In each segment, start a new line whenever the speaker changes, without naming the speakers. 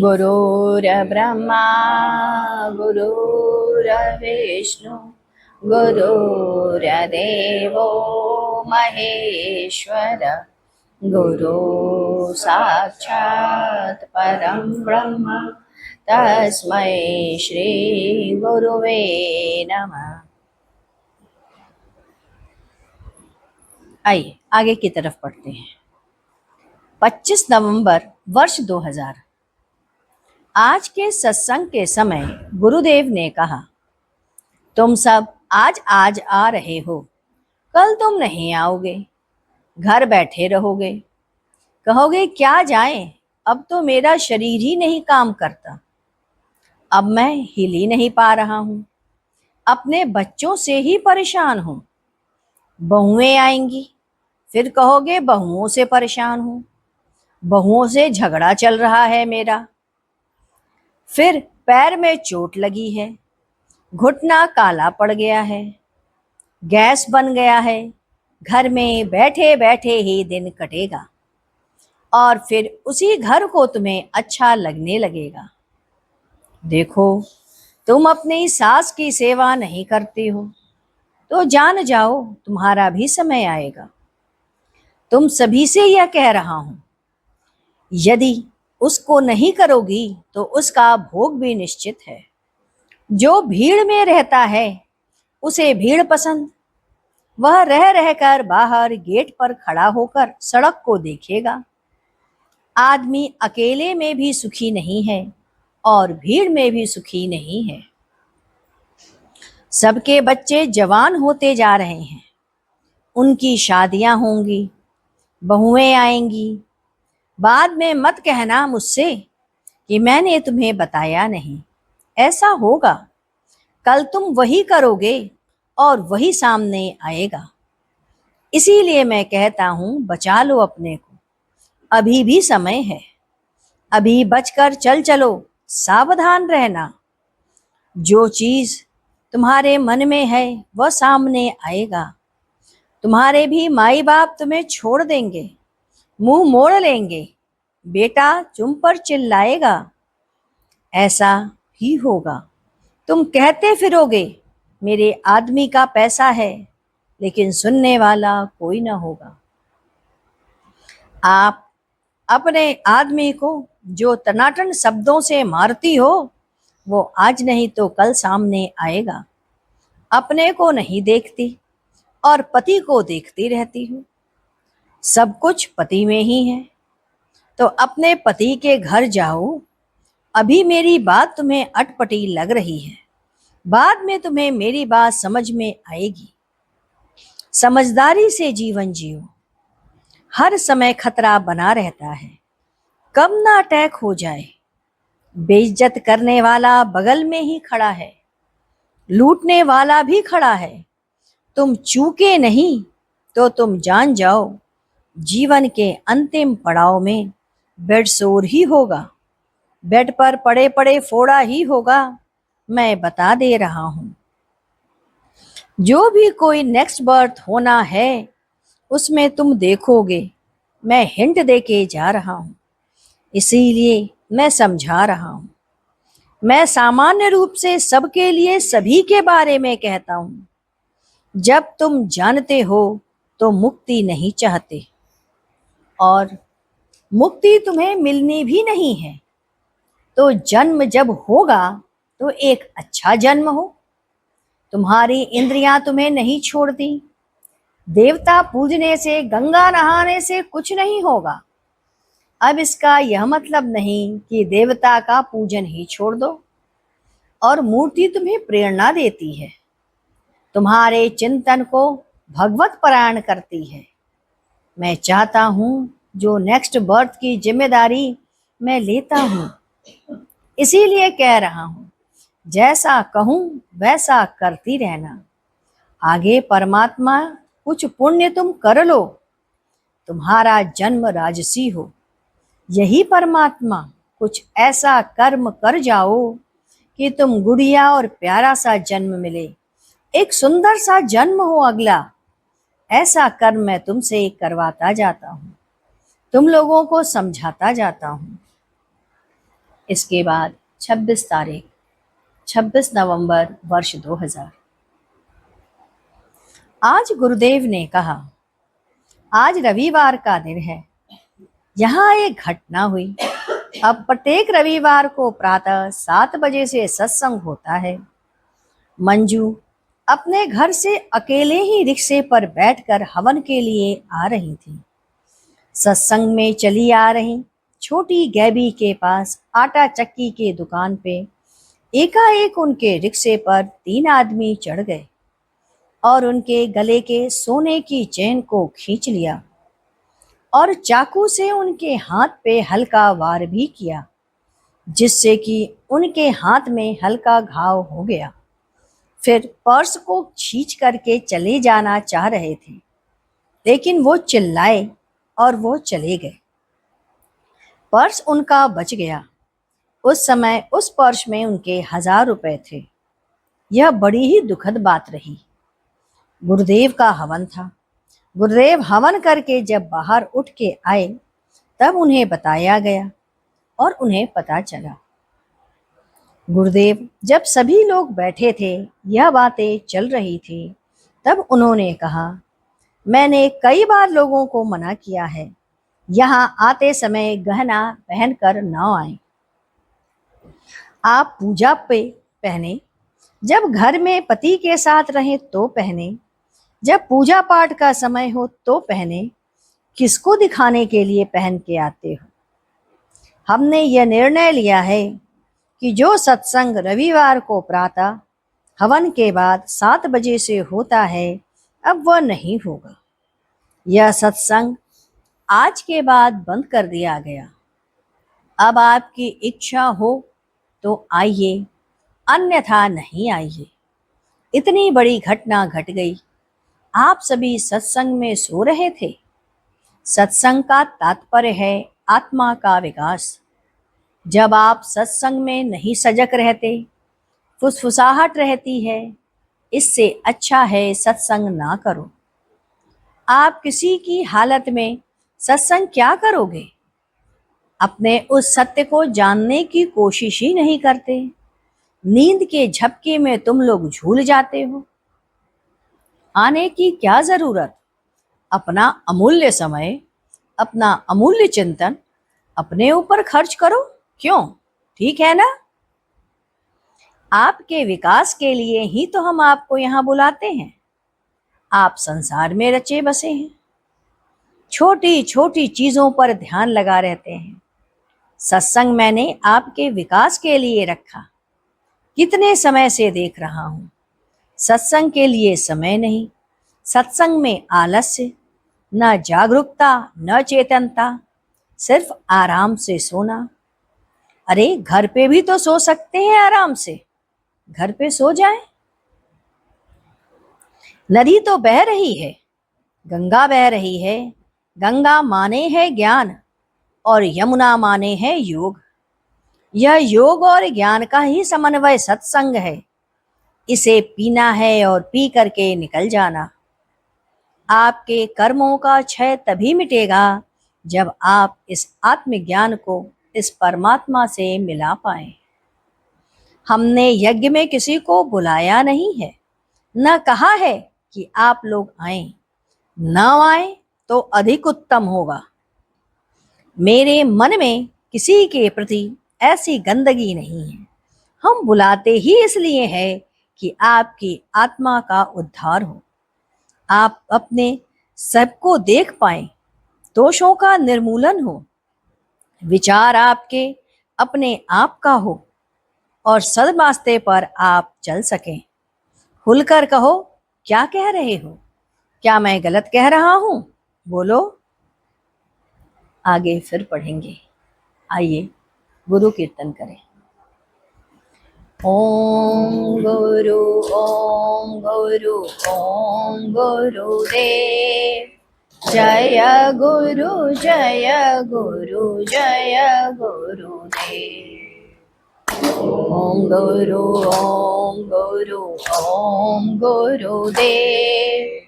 गुरुर्ब्रह्मा गुरुर्विष्णु गुरुर्देवो महेश्वर गुरु साक्षात् परं ब्रह्म तस्मै श्री गुरुवे नमः। आइए आगे की तरफ पढ़ते हैं। 25 नवंबर वर्ष 2000। आज के सत्संग के समय गुरुदेव ने कहा, तुम सब आज आ रहे हो, कल तुम नहीं आओगे, घर बैठे रहोगे, कहोगे क्या जाएं, अब तो मेरा शरीर ही नहीं काम करता, अब मैं हिल ही नहीं पा रहा हूं, अपने बच्चों से ही परेशान हूं। बहुएं आएंगी, फिर कहोगे बहुओं से परेशान हूं, बहुओं से झगड़ा चल रहा है मेरा, फिर पैर में चोट लगी है, घुटना काला पड़ गया है, गैस बन गया है, घर में बैठे बैठे ही दिन कटेगा और फिर उसी घर को तुम्हें अच्छा लगने लगेगा। देखो, तुम अपनी सास की सेवा नहीं करती हो तो जान जाओ तुम्हारा भी समय आएगा। तुम सभी से यह कह रहा हूं, यदि उसको नहीं करोगी तो उसका भोग भी निश्चित है। जो भीड़ में रहता है उसे भीड़ पसंद, वह रह रहकर बाहर गेट पर खड़ा होकर सड़क को देखेगा। आदमी अकेले में भी सुखी नहीं है और भीड़ में भी सुखी नहीं है। सबके बच्चे जवान होते जा रहे हैं, उनकी शादियां होंगी, बहुएं आएंगी। बाद में मत कहना मुझसे कि मैंने तुम्हें बताया नहीं। ऐसा होगा, कल तुम वही करोगे और वही सामने आएगा। इसीलिए मैं कहता हूं, बचा लो अपने को, अभी भी समय है, अभी बचकर चल चलो, सावधान रहना। जो चीज तुम्हारे मन में है वह सामने आएगा। तुम्हारे भी माई बाप तुम्हें छोड़ देंगे, मुंह मोड़ लेंगे, बेटा तुम पर चिल्लाएगा। ऐसा ही होगा। तुम कहते फिरोगे मेरे आदमी का पैसा है, लेकिन सुनने वाला कोई ना होगा। आप अपने आदमी को जो टनाटन शब्दों से मारती हो वो आज नहीं तो कल सामने आएगा। अपने को नहीं देखती और पति को देखती रहती हूँ। सब कुछ पति में ही है, तो अपने पति के घर जाओ। अभी मेरी बात तुम्हें अटपटी लग रही है, बाद में तुम्हें मेरी बात समझ में आएगी। समझदारी से जीवन जियो। हर समय खतरा बना रहता है, कब ना अटैक हो जाए। बेइज्जत करने वाला बगल में ही खड़ा है, लूटने वाला भी खड़ा है। तुम चूके नहीं तो तुम जान जाओ, जीवन के अंतिम पड़ाव में बेडसोर ही होगा, बेड पर पड़े पड़े फोड़ा ही होगा। मैं बता दे रहा हूं, जो भी कोई नेक्स्ट बर्थ होना है उसमें तुम देखोगे। मैं हिंट देके जा रहा हूं, इसीलिए मैं समझा रहा हूं। मैं सामान्य रूप से सबके लिए सभी के बारे में कहता हूं। जब तुम जानते हो तो मुक्ति नहीं चाहते, और मुक्ति तुम्हें मिलनी भी नहीं है, तो जन्म जब होगा तो एक अच्छा जन्म हो। तुम्हारी इंद्रियां तुम्हें नहीं छोड़ती। देवता पूजने से, गंगा नहाने से कुछ नहीं होगा। अब इसका यह मतलब नहीं कि देवता का पूजन ही छोड़ दो। और मूर्ति तुम्हें प्रेरणा देती है, तुम्हारे चिंतन को भगवत परायण करती है। मैं चाहता हूं, जो नेक्स्ट बर्थ की जिम्मेदारी मैं लेता हूं, इसीलिए कह रहा हूं, जैसा कहूं वैसा करती रहना। आगे परमात्मा कुछ पुण्य तुम कर लो, तुम्हारा जन्म राजसी हो। यही परमात्मा कुछ ऐसा कर्म कर जाओ कि तुम गुड़िया और प्यारा सा जन्म मिले, एक सुंदर सा जन्म हो अगला। ऐसा कर्म मैं तुमसे करवाता जाता हूँ, तुम लोगों को समझाता जाता हूँ। इसके बाद 26 नवंबर वर्ष 2000। आज गुरुदेव ने कहा, आज रविवार का दिन है। यहाँ एक घटना हुई। अब प्रत्येक रविवार को प्रातः 7 बजे से सत्संग होता है। मंजू अपने घर से अकेले ही रिक्शे पर बैठकर हवन के लिए आ रही थी। सत्संग में चली आ रही छोटी गैबी के पास आटा चक्की के दुकान पे एकाएक उनके रिक्शे पर 3 आदमी चढ़ गए और उनके गले के सोने की चेन को खींच लिया और चाकू से उनके हाथ पे हल्का वार भी किया, जिससे कि उनके हाथ में हल्का घाव हो गया। फिर पर्स को खींच करके चले जाना चाह रहे थे, लेकिन वो चिल्लाए और वो चले गए। पर्स उनका बच गया। उस समय उस पर्स में उनके 1000 रुपए थे। यह बड़ी ही दुखद बात रही। गुरुदेव का हवन था। गुरुदेव हवन करके जब बाहर उठ के आए तब उन्हें बताया गया और उन्हें पता चला। गुरुदेव जब सभी लोग बैठे थे, यह बातें चल रही थी, तब उन्होंने कहा, मैंने कई बार लोगों को मना किया है, यहाँ आते समय गहना पहनकर न आए। आप पूजा पे पहने, जब घर में पति के साथ रहें तो पहने, जब पूजा पाठ का समय हो तो पहने। किसको दिखाने के लिए पहन के आते हो? हमने यह निर्णय लिया है कि जो सत्संग रविवार को प्रातः हवन के बाद 7 बजे से होता है, अब वह नहीं होगा। यह सत्संग आज के बाद बंद कर दिया गया। अब आपकी इच्छा हो तो आइए, अन्यथा नहीं आइए। इतनी बड़ी घटना घट गई। आप सभी सत्संग में सो रहे थे। सत्संग का तात्पर्य है आत्मा का विकास। जब आप सत्संग में नहीं सजग रहते, फुसफुसाहट रहती है, इससे अच्छा है सत्संग ना करो। आप किसी की हालत में सत्संग क्या करोगे? अपने उस सत्य को जानने की कोशिश ही नहीं करते। नींद के झपके में तुम लोग झूल जाते हो। आने की क्या जरूरत? अपना अमूल्य समय, अपना अमूल्य चिंतन अपने ऊपर खर्च करो। क्यों? ठीक है ना? आपके विकास के लिए ही तो हम आपको यहाँ बुलाते हैं। आप संसार में रचे बसे हैं, छोटी छोटी चीजों पर ध्यान लगा रहते हैं। सत्संग मैंने आपके विकास के लिए रखा। कितने समय से देख रहा हूँ, सत्संग के लिए समय नहीं। सत्संग में आलस्य, न जागरूकता, न चेतनता, सिर्फ आराम से सोना। अरे घर पे भी तो सो सकते हैं आराम से। घर पे सो जाएं। नदी तो बह रही है, गंगा बह रही है। गंगा माने है ज्ञान और यमुना माने है योग। यह योग और ज्ञान का ही समन्वय सत्संग है। इसे पीना है और पी करके निकल जाना। आपके कर्मों का क्षय तभी मिटेगा जब आप इस आत्मज्ञान को इस परमात्मा से मिला पाए। हमने यज्ञ में किसी को बुलाया नहीं है, न कहा है कि आप लोग आएं। न आए तो अधिक उत्तम होगा। मेरे मन में किसी के प्रति ऐसी गंदगी नहीं है। हम बुलाते ही इसलिए हैं कि आपकी आत्मा का उद्धार हो, आप अपने सबको देख पाएं, दोषों का निर्मूलन हो, विचार आपके अपने आप का हो और सदरास्ते पर आप चल सकें। खुलकर कहो, क्या कह रहे हो? क्या मैं गलत कह रहा हूं? बोलो। आगे फिर पढ़ेंगे। आइए गुरु कीर्तन करें। ओम गुरु ओम गुरुदेव। जय गुरु जय गुरु जय गुरुदेव। ओम गुरु ओम गुरुदेव।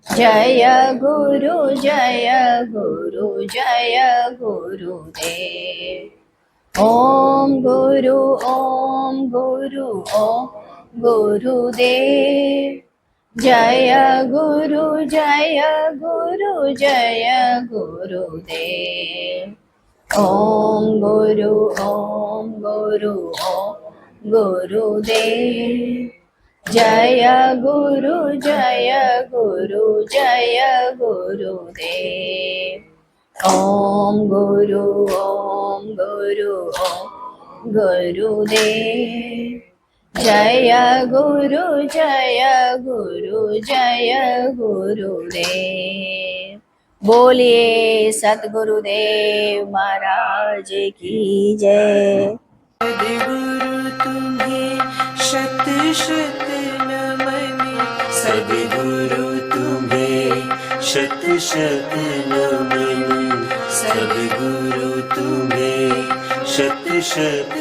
जय गुरु जय गुरु जय गुरुदेव। ओम गुरु ओम गुरु ओम गुरुदेव। जय गुरु जय गुरु जय गुरुदेव। ओम गुरु ओम गुरु ओम गुरुदेव। जय गुरु जय गुरु जय गुरुदेव। ओम गुरु ओम गुरु ओम गुरुदेव। जय गुरु जय गुरु जय गुरुदेव। बोलिए सतगुरुदेव महाराज की जय।
सद्गुरु तुम्हें शत शत नमन। सद्गुरु तुम्हें शत शत नमन। सद्गुरु तुम्हें शत शत